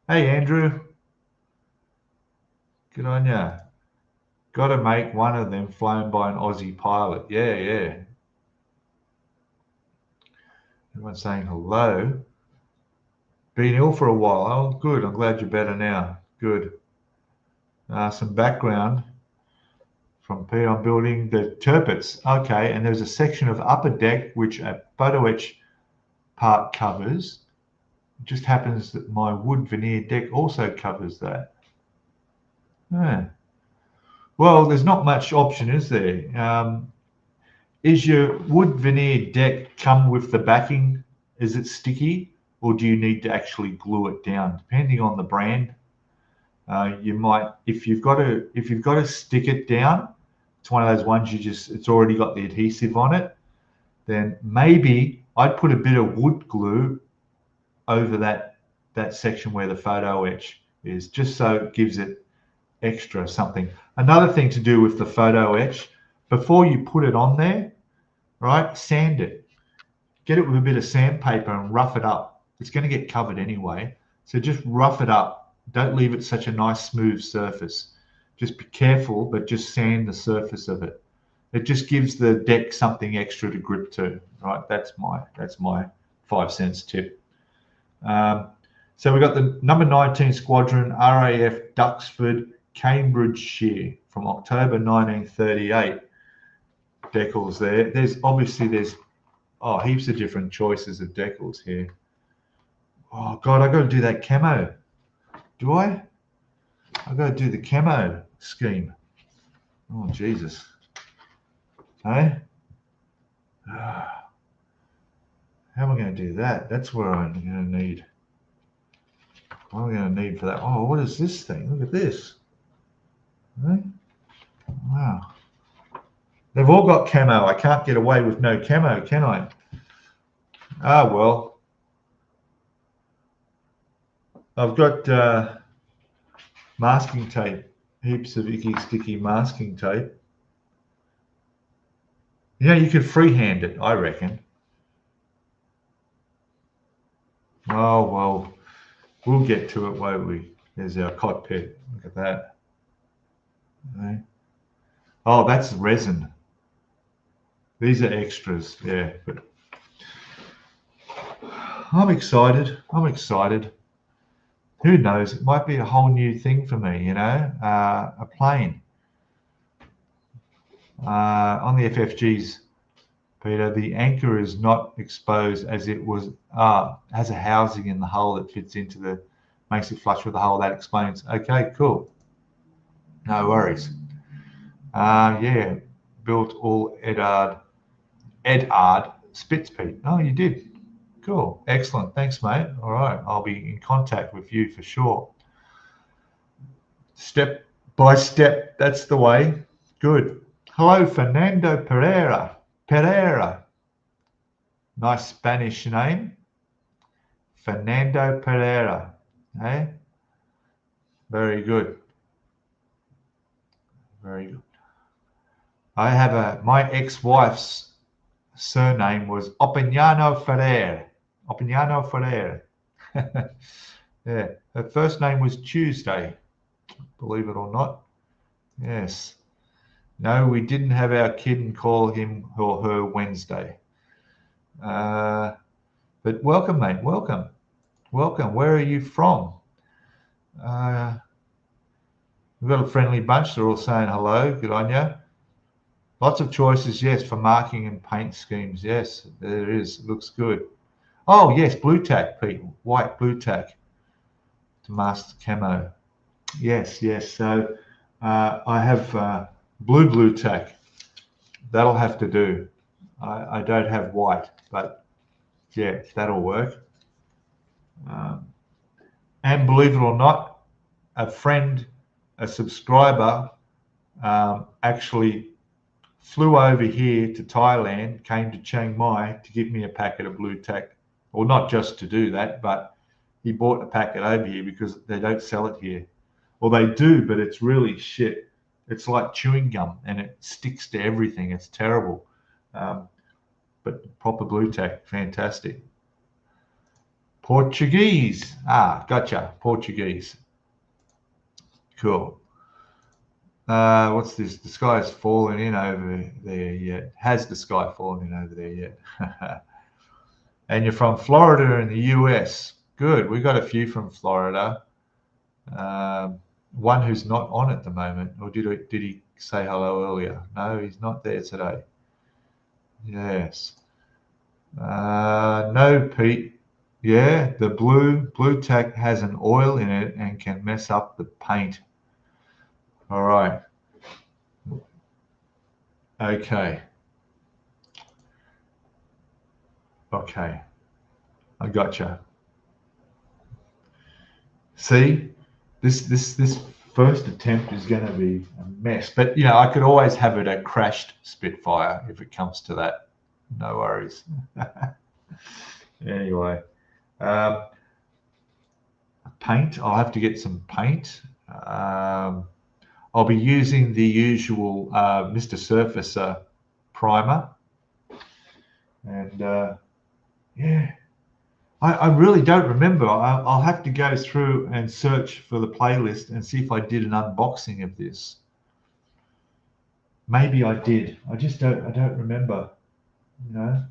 [SPEAKER 1] Hey, Andrew. Good on ya. Got to make one of them flown by an Aussie pilot. Yeah, yeah. Everyone's saying hello. Been ill for a while. Oh, good. I'm glad you're better now. Good. Some background from Peter on building the turpits. Okay, and there's a section of upper deck which a photo etch part covers. It just happens that my wood veneer deck also covers that. Yeah. Well, there's not much option, is there? Is your wood veneer deck come with the backing? Is it sticky, or do you need to actually glue it down? Depending on the brand, you might, if you've got to stick it down, it's one of those ones it's already got the adhesive on it. Then maybe I'd put a bit of wood glue over that section where the photo etch is, just so it gives it extra something. Another thing to do with the photo etch, before you put it on there, right, sand it. Get it with a bit of sandpaper and rough it up. It's going to get covered anyway, so just rough it up. Don't leave it such a nice smooth surface. Just be careful, but just sand the surface of it. It just gives the deck something extra to grip to. Right, that's my 5 cents tip. So we got the number 19 Squadron RAF Duxford Cambridgeshire from October 1938. Decals there. There's heaps of different choices of decals here. Oh God, I got to do that camo. Do I? I got to do the camo scheme. Oh Jesus. Hey? How am I going to do that? That's where I'm going to need. What am I going to need for that? Oh, what is this thing? Look at this. Hey? Wow. They've all got camo. I can't get away with no camo, can I? Ah, well. I've got masking tape. Heaps of Icky Sticky masking tape. You know, you could freehand it, I reckon. Oh, well, we'll get to it, won't we? There's our cockpit. Look at that. Okay. Oh, that's resin. These are extras, yeah. But I'm excited. I'm excited. Who knows? It might be a whole new thing for me, you know, a plane. On the FFGs, Peter, the anchor is not exposed as it was, has a housing in the hull that fits into the, makes it flush with the hull. That explains. Okay, cool. No worries. Yeah, built all Edard Spitzpeat. Oh, you did. Cool. Excellent. Thanks, mate. All right. I'll be in contact with you for sure. Step by step. That's the way. Good. Hello, Fernando Pereira. Pereira. Nice Spanish name. Fernando Pereira. Hey? Very good. Very good. I have my ex-wife's surname was Opiniano Ferrer. Opiniano Ferrer. Yeah, her first name was Tuesday, believe it or not. Yes. No, we didn't have our kid and call him or her Wednesday. But welcome, mate. Welcome. Welcome. Where are you from? We've got a friendly bunch. They're all saying hello. Good on you. Lots of choices, yes, for marking and paint schemes. Yes, there is. It looks good. Oh, yes, blue tack, Pete. White blue tack to mask the camo. Yes, yes. So I have blue tack. That'll have to do. I don't have white, but yeah, that'll work. And believe it or not, a friend, a subscriber, actually flew over here to Thailand, came to Chiang Mai to give me a packet of blue tack. Well, not just to do that, but he bought a packet over here because they don't sell it here. Well, they do, but it's really shit. It's like chewing gum and it sticks to everything. It's terrible. But proper blue tack, fantastic. Portuguese. Ah, gotcha. Portuguese. Cool. What's this? The sky's fallen in over there yet? Has the sky fallen in over there yet? And you're from Florida in the US. Good. We got a few from Florida. One who's not on at the moment. Or did he say hello earlier? No, he's not there today. Yes. No, Pete. Yeah, the blue tack has an oil in it and can mess up the paint. All right. Okay. Okay. I gotcha. See, this first attempt is going to be a mess, but you know, I could always have it a crashed Spitfire if it comes to that. No worries. Anyway, paint. I'll have to get some paint. I'll be using the usual Mr. Surfacer primer, and yeah, I really don't remember. I'll have to go through and search for the playlist and see if I did an unboxing of this. Maybe I did. I don't remember. You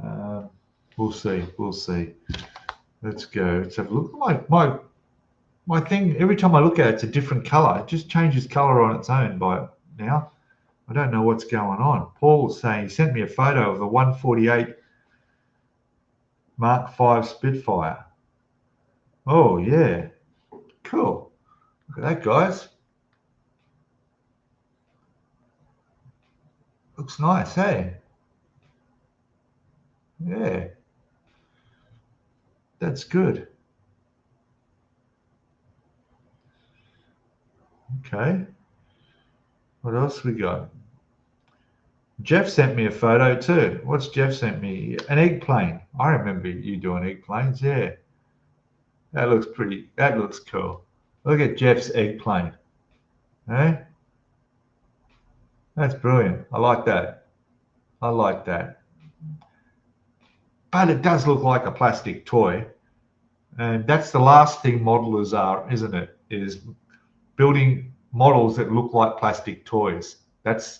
[SPEAKER 1] know, we'll see. We'll see. Let's go. Let's have a look. My thing. Every time I look at it, it's a different color. It just changes color on its own by now. I don't know what's going on. Paul's saying he sent me a photo of the 148 Mark V Spitfire. Oh yeah, cool. Look at that, guys. Looks nice, hey? Yeah, that's good. Okay. What else we got? Jeff sent me a photo too. What's Jeff sent me? An eggplane. I remember you doing eggplanes. Yeah. That looks pretty. That looks cool. Look at Jeff's eggplane. Hey? That's brilliant. I like that. I like that. But it does look like a plastic toy. And that's the last thing modelers are, isn't it? Is building models that look like plastic toys. That's,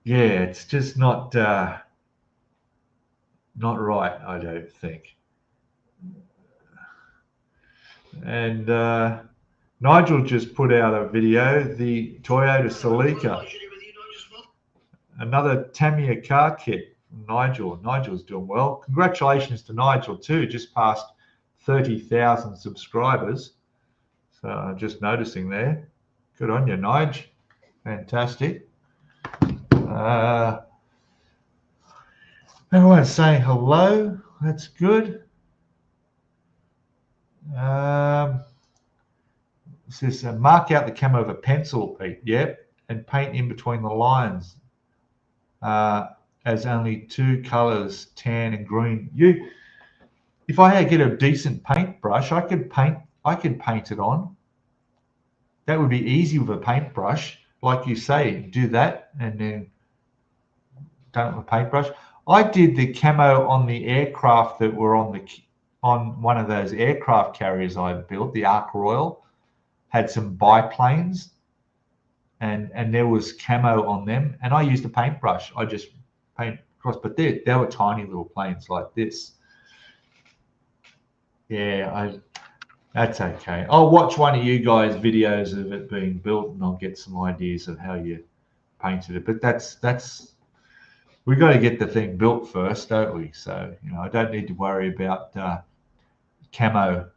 [SPEAKER 1] yeah, it's just not right, I don't think. And Nigel just put out a video, the Toyota Celica. Another Tamiya car kit from Nigel. Nigel's doing well. Congratulations to Nigel too, just past 30,000 subscribers. So I'm just noticing there. Good on you, Nigel. Fantastic. Everyone's saying hello. That's good. It says mark out the camo with a pencil, Pete. Yep, and paint in between the lines. As only two colors, tan and green. If I get a decent paintbrush, I could paint it on. That would be easy with a paintbrush. Like you say, do that and then done it with a paintbrush. I did the camo on the aircraft that were on one of those aircraft carriers I built, the Ark Royal. Had some biplanes, and there was camo on them, and I used a paintbrush. I just paint across, but they were tiny little planes like this. Yeah, that's okay. I'll watch one of you guys' videos of it being built, and I'll get some ideas of how you painted it. But that's we got to get the thing built first, don't we? So I don't need to worry about camo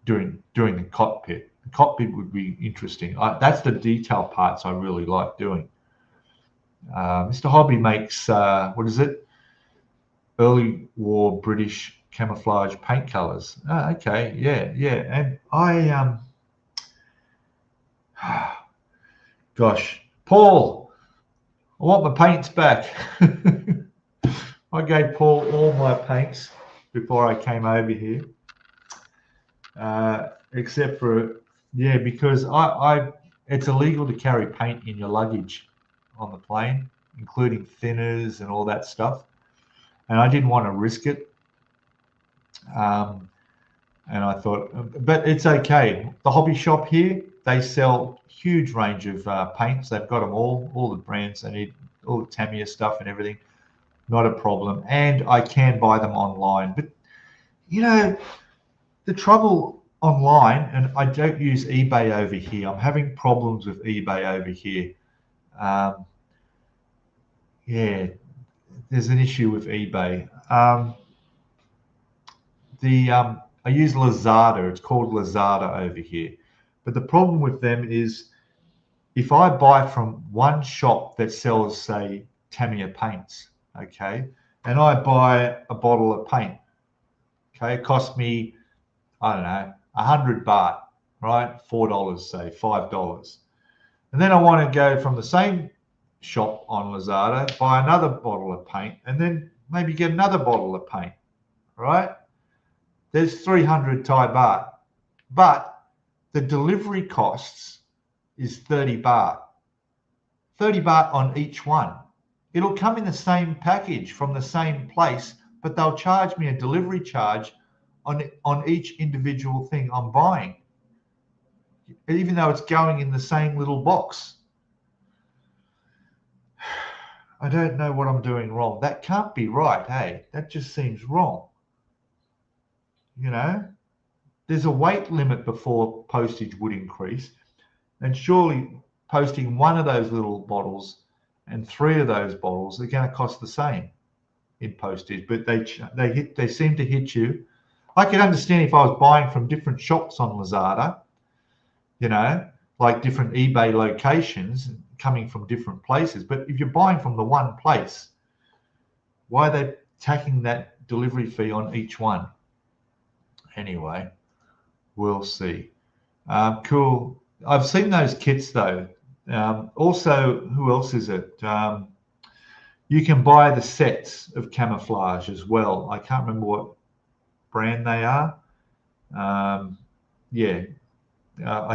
[SPEAKER 1] during the cockpit. The cockpit would be interesting. That's the detail parts I really like doing. Mr. Hobby makes what is it? Early war British camouflage paint colors. Oh, okay, yeah. And I gosh, Paul, I want my paints back. I gave Paul all my paints before I came over here. Except for because it's illegal to carry paint in your luggage on the plane, including thinners and all that stuff, and I didn't want to risk it. And I thought, but it's okay. The hobby shop here, they sell huge range of paints. They've got them all the brands they need, all the Tamiya stuff and everything. Not a problem, and I can buy them online. But the trouble online, and I don't use eBay over here. I'm having problems with eBay over here. There's an issue with eBay. I use Lazada. It's called Lazada over here. But the problem with them is if I buy from one shop that sells, say, Tamiya paints, okay, and I buy a bottle of paint, okay, it costs me, I don't know, 100 baht, right? $4, say, $5. And then I want to go from the same shop on Lazada, buy another bottle of paint, and then maybe get another bottle of paint, right? There's 300 Thai baht. But the delivery costs is 30 baht. 30 baht on each one. It'll come in the same package from the same place, but they'll charge me a delivery charge on each individual thing I'm buying, even though it's going in the same little box. I don't know what I'm doing wrong. That can't be right, hey? That just seems wrong. There's a weight limit before postage would increase, and surely posting one of those little bottles and 3 of those bottles are going to cost the same in postage, but they seem to hit you. I could understand if I was buying from different shops on Lazada, like different eBay locations coming from different places. But if you're buying from the one place, why are they tacking that delivery fee on each one? Anyway, we'll see. Cool. I've seen those kits though. Also, who else is it? You can buy the sets of camouflage as well. I can't remember what brand they are. I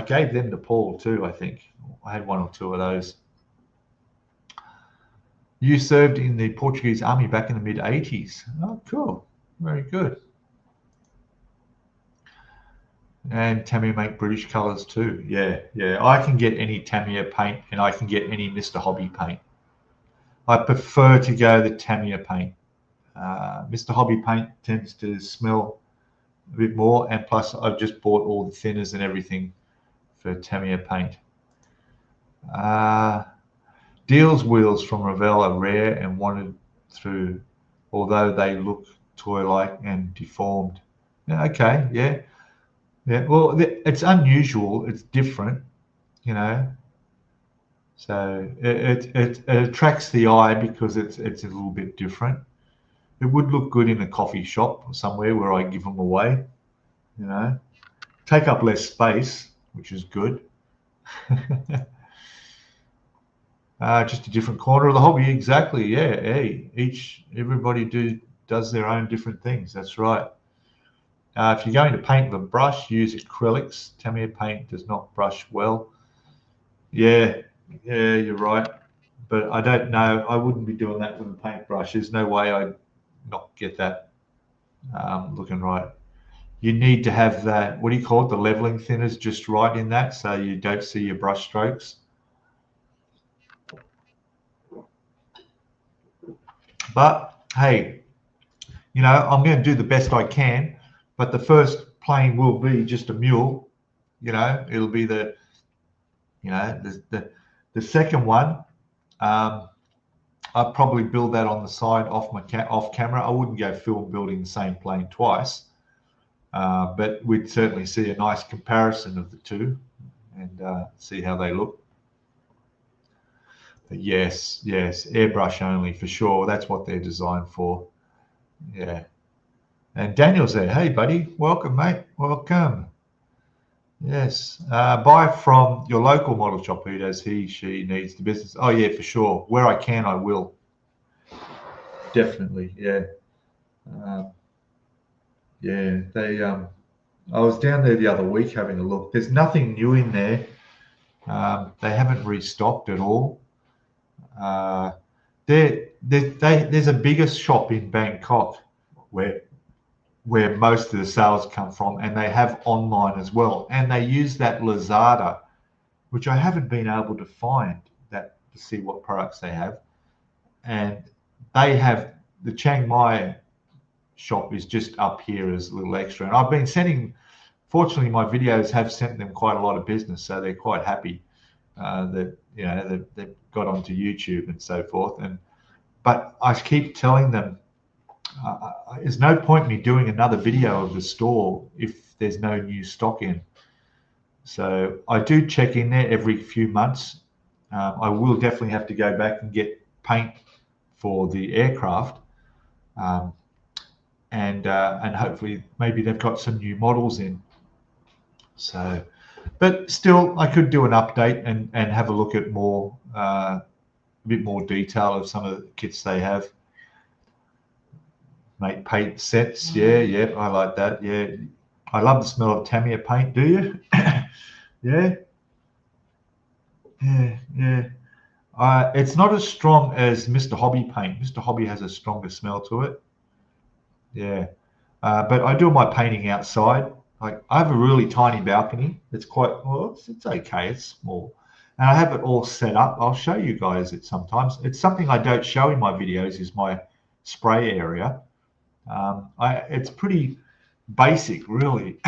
[SPEAKER 1] gave them to Paul too, I think. I had 1 or 2 of those. You served in the Portuguese army back in the mid-80s. Oh, cool. Very good. And Tamiya make British colours too. Yeah. I can get any Tamiya paint, and I can get any Mr. Hobby paint. I prefer to go the Tamiya paint. Mr. Hobby paint tends to smell a bit more, and plus I've just bought all the thinners and everything for Tamiya paint. Deals wheels from Revell are rare and wanted through, although they look toy-like and deformed. Okay, yeah. Well, it's unusual. It's different, So it attracts the eye because it's a little bit different. It would look good in a coffee shop or somewhere where I give them away, Take up less space, which is good. Just a different corner of the hobby, exactly. Yeah, hey, everybody does their own different things. That's right. If you're going to paint with a brush, use acrylics. Tamiya paint does not brush well. Yeah, you're right. but I don't know. I wouldn't be doing that with a paintbrush. There's no way I'd not get that looking right. You need to have that, what do you call it, the leveling thinners just right in that, so you don't see your brush strokes. But hey, you know, I'm going to do the best I can, but the first plane will be just a mule. You know, it'll be the, you know, the second one. I'd probably build that on the side off camera. I wouldn't go film building the same plane twice, but we'd certainly see a nice comparison of the two and see how they look. But yes, airbrush only for sure. That's what they're designed for. Yeah. And Daniel's there. Hey, buddy. Welcome, mate. Welcome. Yes. Buy from your local model shop who does she needs the business. Oh, yeah, for sure. Where I can, I will. Definitely. Yeah. Yeah. They. I was down there the other week having a look. There's nothing new in there. They haven't restocked at all. There's a bigger shop in Bangkok where most of the sales come from, and they have online as well, and they use that Lazada, which I haven't been able to find that to see what products they have. And they have the Chiang Mai shop is just up here as a little extra, and I've been sending, fortunately my videos have sent them quite a lot of business, so they're quite happy that, you know, they've got onto YouTube and so forth. But I keep telling them, there's no point in me doing another video of the store if there's no new stock in. So I do check in there every few months. I will definitely have to go back and get paint for the aircraft, and hopefully maybe they've got some new models in. So, but still, I could do an update and have a look at more, a bit more detail of some of the kits they have. Make paint sets, yeah, I like that. Yeah, I love the smell of Tamiya paint. Do you? Yeah. It's not as strong as Mr. Hobby paint. Mr. Hobby has a stronger smell to it. Yeah, but I do my painting outside. Like, I have a really tiny balcony. It's quite well. It's okay. It's small, and I have it all set up. I'll show you guys it sometimes. It's something I don't show in my videos. Is my spray area. It's pretty basic, really.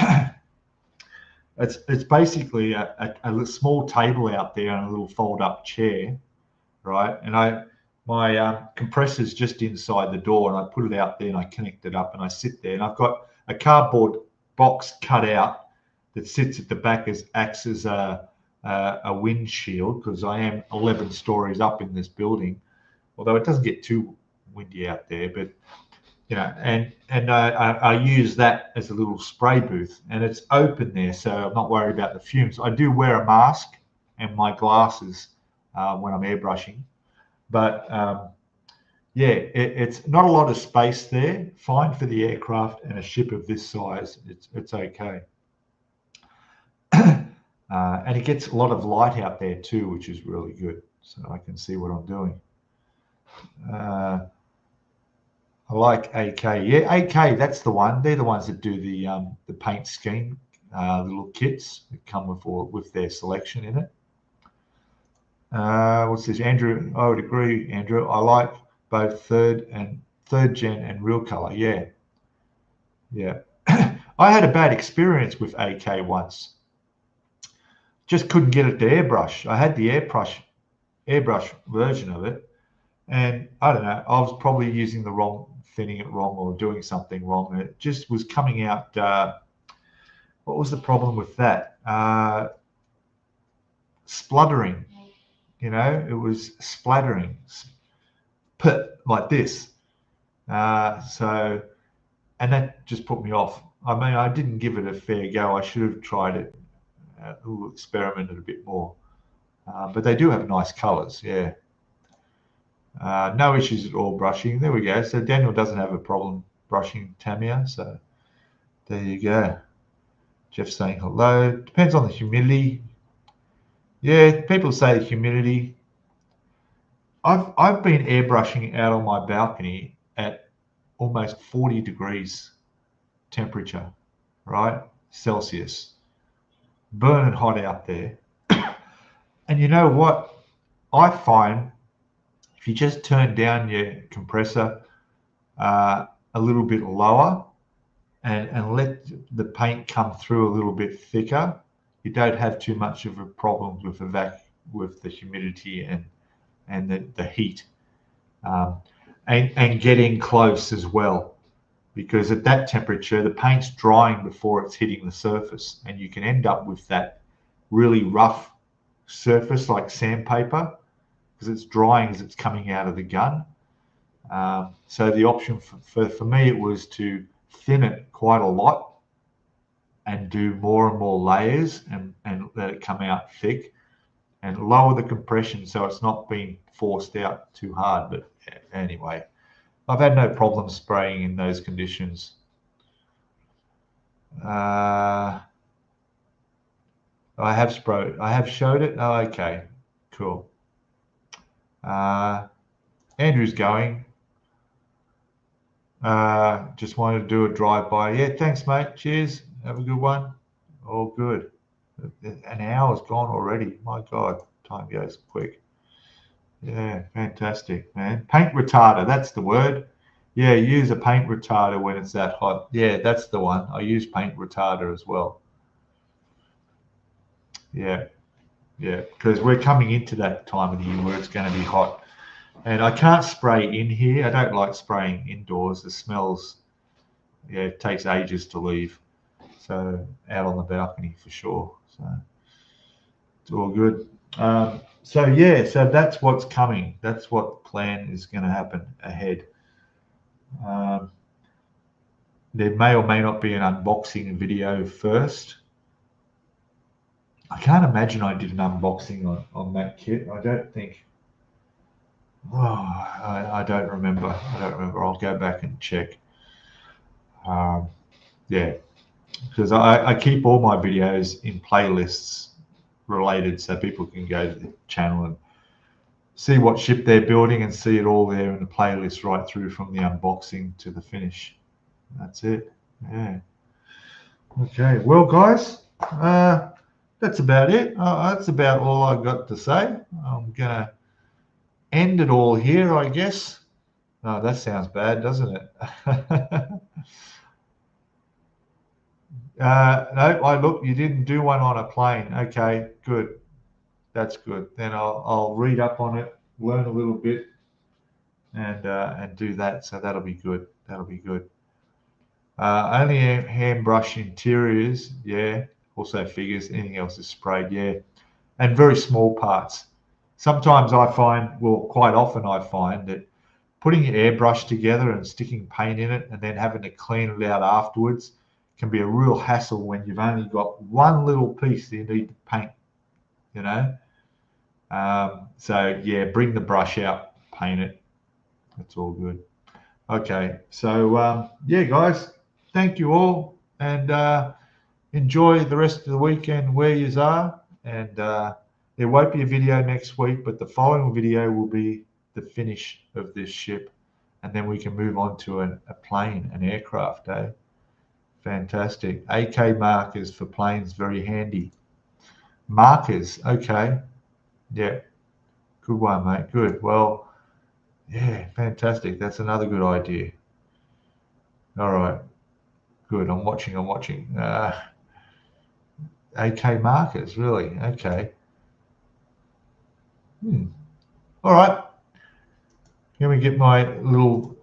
[SPEAKER 1] It's basically a small table out there and a little fold-up chair, right? And my compressor's just inside the door, and I put it out there and I connect it up and I sit there, and I've got a cardboard box cut out that sits at the back acts as a windshield, because I am 11 stories up in this building, although it doesn't get too windy out there, but you know, and I use that as a little spray booth, and it's open there, so I'm not worried about the fumes. I do wear a mask and my glasses when I'm airbrushing, but yeah, it's not a lot of space there. Fine for the aircraft and a ship of this size. It's okay, and it gets a lot of light out there too, which is really good, so I can see what I'm doing. I like AK. Yeah, AK, that's the one. They're the ones that do the paint scheme, the little kits that come with their selection in it. What's this? Andrew, I would agree, Andrew. I like both third gen and real color. Yeah. I had a bad experience with AK once. Just couldn't get it to airbrush. I had the airbrush version of it, and I don't know, I was probably using the wrong, thinning it wrong, or doing something wrong, and it just was coming out. What was the problem with that? Spluttering. You know, it was splattering, like this. So, and that just put me off. I mean, I didn't give it a fair go. I should have tried it, experimented a bit more. But they do have nice colors, yeah. No issues at all brushing. There we go. So Daniel doesn't have a problem brushing Tamiya. So there you go. Jeff saying hello. Depends on the humidity. Yeah, people say humidity. I've been airbrushing out on my balcony at almost 40 degrees temperature, right? Celsius, burning hot out there. And you know what? I find if you just turn down your compressor a little bit lower and let the paint come through a little bit thicker, you don't have too much of a problem with with the humidity and the heat, and getting close as well, because at that temperature the paint's drying before it's hitting the surface, and you can end up with that really rough surface like sandpaper because it's drying as it's coming out of the gun. So the option for me, it was to thin it quite a lot and do more and more layers and let it come out thick and lower the compression so it's not being forced out too hard. But anyway, I've had no problem spraying in those conditions. I have sprayed. I have showed it. Oh, okay, cool. Andrew's going. Just wanted to do a drive-by. Yeah, thanks, mate. Cheers. Have a good one. All good. An hour's gone already. My God, time goes quick. Yeah, fantastic, man. Paint retarder, that's the word. Yeah, use a paint retarder when it's that hot. Yeah, that's the one. I use paint retarder as well. Yeah, yeah, because we're coming into that time of the year where it's going to be hot. And I can't spray in here. I don't like spraying indoors. The smells, yeah, it takes ages to leave. So out on the balcony for sure. So it's all good. So yeah, so that's what's coming. That's what the plan is going to happen ahead. There may or may not be an unboxing video first. I can't imagine I did an unboxing on that kit. I don't think. Oh, I don't remember. I don't remember. I'll go back and check. Yeah, because I keep all my videos in playlists related so people can go to the channel and see what ship they're building and see it all there in the playlist right through from the unboxing to the finish. That's it. Yeah. Okay. Well, guys, that's about it. That's about all I've got to say. I'm going to end it all here, I guess. Oh, that sounds bad, doesn't it? No, look, you didn't do one on a plane. Okay, good. That's good. Then I'll read up on it, learn a little bit, and do that. So that'll be good. That'll be good. Only hand brush interiors, yeah. Also figures. Anything else is sprayed, yeah. And very small parts. Sometimes I find, well, quite often I find that putting your airbrush together and sticking paint in it and then having to clean it out afterwards can be a real hassle when you've only got one little piece that you need to paint, you know. So yeah, bring the brush out, paint it. That's all good. Okay, so yeah, guys, thank you all, and enjoy the rest of the weekend where you are. And there won't be a video next week, but the following video will be the finish of this ship, and then we can move on to a plane, an aircraft, eh? Fantastic. AK markers for planes, very handy. Markers, okay. Yeah, good one, mate. Good. Well, yeah, fantastic. That's another good idea. All right. Good. I'm watching. AK markers, really? Okay. All right. Can we get my little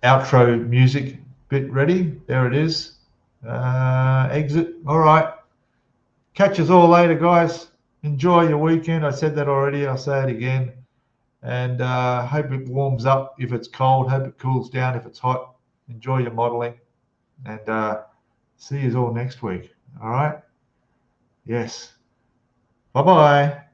[SPEAKER 1] outro music bit ready? There it is. Exit. All right. Catch us all later, guys. Enjoy your weekend. I said that already. I'll say it again. And hope it warms up if it's cold. Hope it cools down if it's hot. Enjoy your modeling. And see you all next week. All right? Yes. Bye-bye.